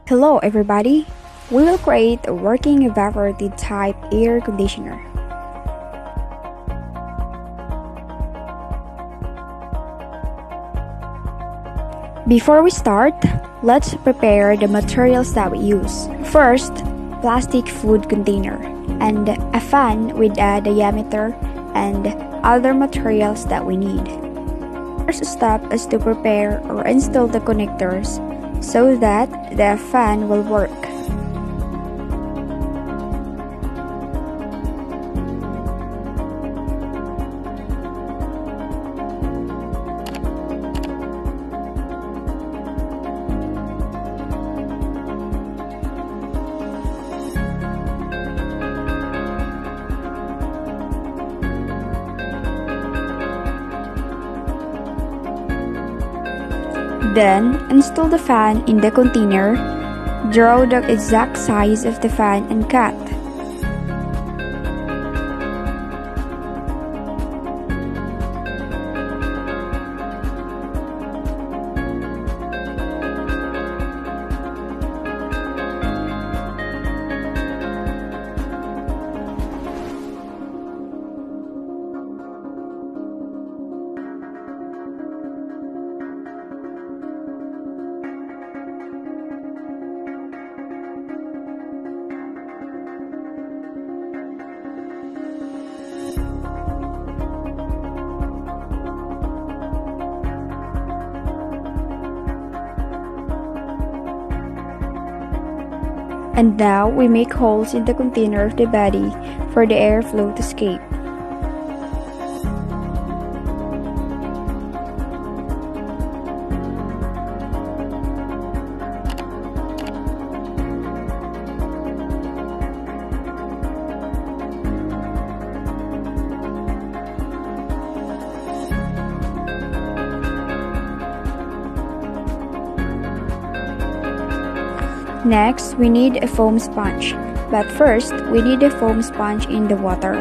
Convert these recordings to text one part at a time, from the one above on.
Hello everybody! We will create a working evaporative type air conditioner. Before we start, let's prepare the materials that we use. First, plastic food container and a fan with a diameter and other materials that we need. First step is to prepare or install the connectors so that the fan will work. Then, install the fan in the container, draw the exact size of the fan and cut. And now we make holes in the container of the body for the airflow to escape. Next, we need a foam sponge. But first, we need a foam sponge in the water.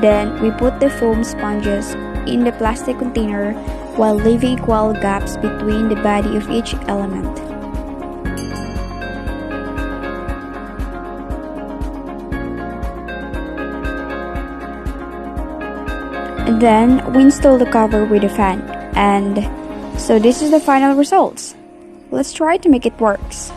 Then, we put the foam sponges in the plastic container while leaving equal gaps between the body of each element. And then, we install the cover with a fan. And so this is the final results. Let's try to make it works.